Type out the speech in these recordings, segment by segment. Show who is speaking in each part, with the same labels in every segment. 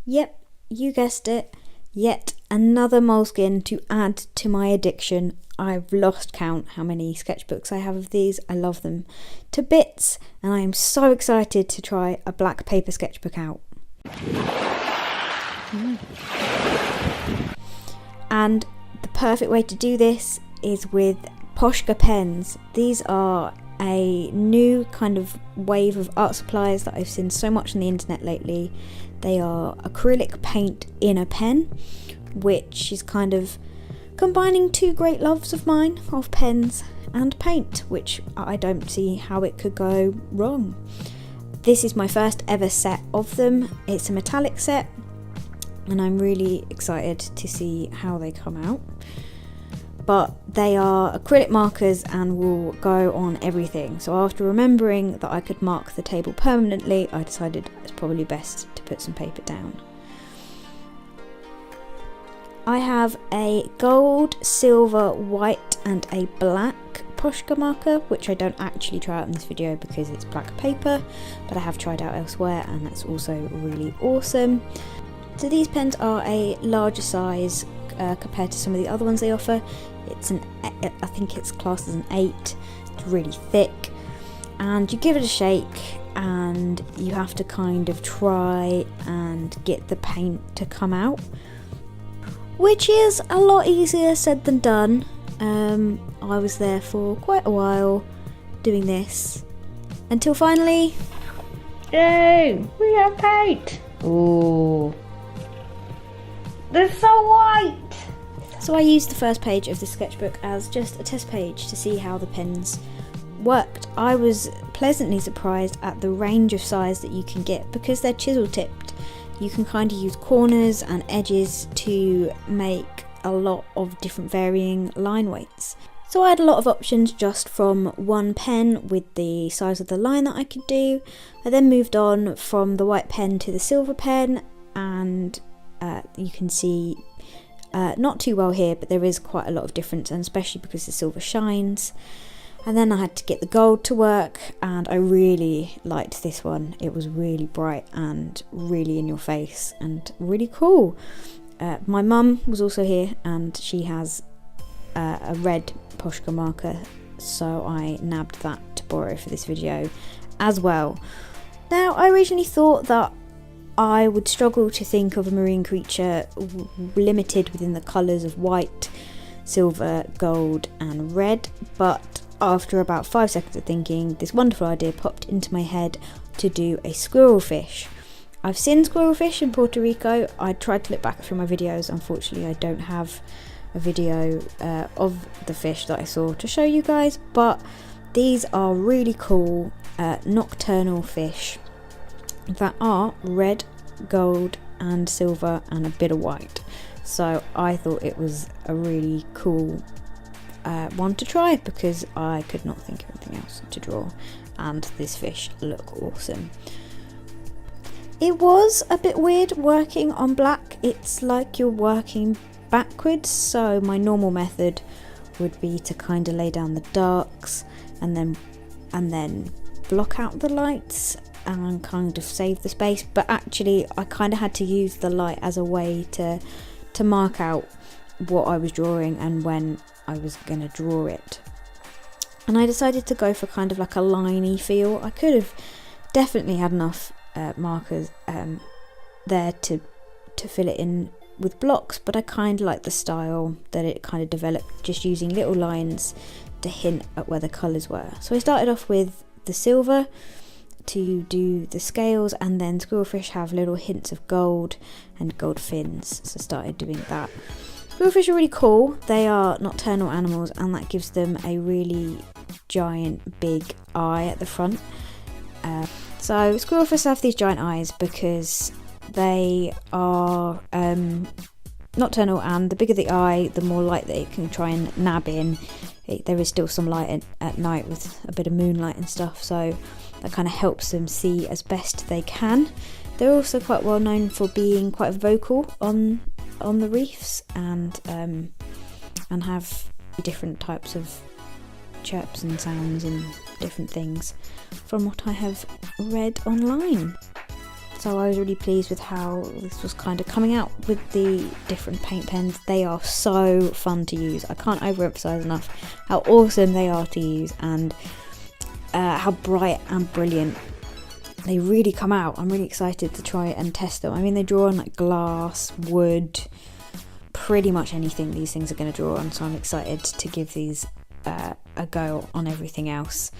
Speaker 1: Yep, you guessed it. Yet another moleskin to add to my addiction. I've lost count how many sketchbooks I have of these. I love them to bits, and I am so excited to try a black paper sketchbook out. And the perfect way to do this is with Posca Pens. These are a new kind of wave of art supplies that I've seen so much on the internet lately. They are acrylic paint in a pen, which is kind of combining two great loves of mine of pens and paint, which I don't see how it could go wrong. This is my first ever set of them. It's a metallic set, and I'm really excited to see how they come out. But they are acrylic markers and will go on everything. So after remembering that I could mark the table permanently, I decided it's probably best to put some paper down. I have a gold, silver, white and a black Posca marker, which I don't actually try out in this video because it's black paper, but I have tried out elsewhere and that's also really awesome. So these pens are a larger size compared to some of the other ones they offer. I think it's classed as an 8. It's really thick, and you give it a shake and you have to kind of try and get the paint to come out, which is a lot easier said than done. I was there for quite a while doing this until finally, yay, we have paint. Ooh, they're so white. So I used the first page of the sketchbook as just a test page to see how the pens worked. I was pleasantly surprised at the range of size that you can get because they're chisel tipped. You can kind of use corners and edges to make a lot of different varying line weights. So I had a lot of options just from one pen with the size of the line that I could do. I then moved on from the white pen to the silver pen, and you can see not too well here, but there is quite a lot of difference, and especially because the silver shines. And then I had to get the gold to work, and I really liked this one. It was really bright and really in your face and really cool. My mum was also here, and she has a red Posca marker, so I nabbed that to borrow for this video as well. Now, I originally thought that I would struggle to think of a marine creature limited within the colours of white, silver, gold and red, but after about 5 seconds of thinking, this wonderful idea popped into my head to do a squirrel fish. I've seen squirrel fish in Puerto Rico. I tried to look back through my videos. Unfortunately, I don't have a video of the fish that I saw to show you guys, but these are really cool nocturnal fish that are red, gold and silver and a bit of white. So I thought it was a really cool one to try because I could not think of anything else to draw, and this fish look awesome. It was a bit weird working on black. It's like you're working backwards, so my normal method would be to kind of lay down the darks and then block out the lights and kind of save the space, but actually I kind of had to use the light as a way to mark out what I was drawing and when I was going to draw it. And I decided to go for kind of like a liney feel. I could have definitely had enough markers there to fill it in with blocks, but I kind of like the style that it kind of developed, just using little lines to hint at where the colours were. So I started off with the silver to do the scales, and then squirrelfish have little hints of gold and gold fins, so I started doing that. Squirrelfish are really cool. They are nocturnal animals, and that gives them a really giant big eye at the front. So squirrelfish have these giant eyes because they are nocturnal, and the bigger the eye, the more light they can try and nab in. There is still some light at night with a bit of moonlight and stuff, so that kind of helps them see as best they can. They're also quite well known for being quite vocal on the reefs, and have different types of chirps and sounds and different things from what I have read online. So I was really pleased with how this was kind of coming out with the different paint pens. They are so fun to use. I can't overemphasize enough how awesome they are to use, and how bright and brilliant they really come out. I'm really excited to try and test them. I mean, they draw on like glass, wood, pretty much anything these things are going to draw on, so I'm excited to give these a go on everything else.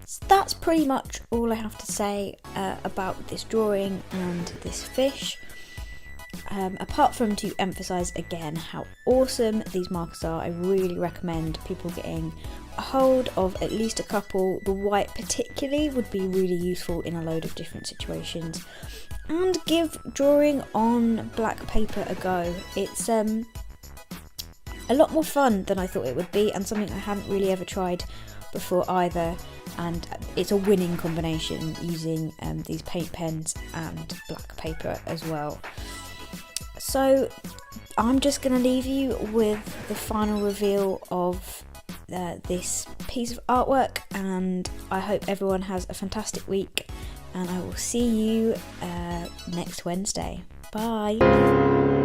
Speaker 1: So that's pretty much all I have to say about this drawing and this fish. Apart from to emphasise again how awesome these markers are, I really recommend people getting a hold of at least a couple. The white particularly would be really useful in a load of different situations. And give drawing on black paper a go. It's a lot more fun than I thought it would be, and something I hadn't really ever tried before either. And it's a winning combination using these paint pens and black paper as well. So I'm just going to leave you with the final reveal of this piece of artwork, and I hope everyone has a fantastic week, and I will see you next Wednesday. Bye!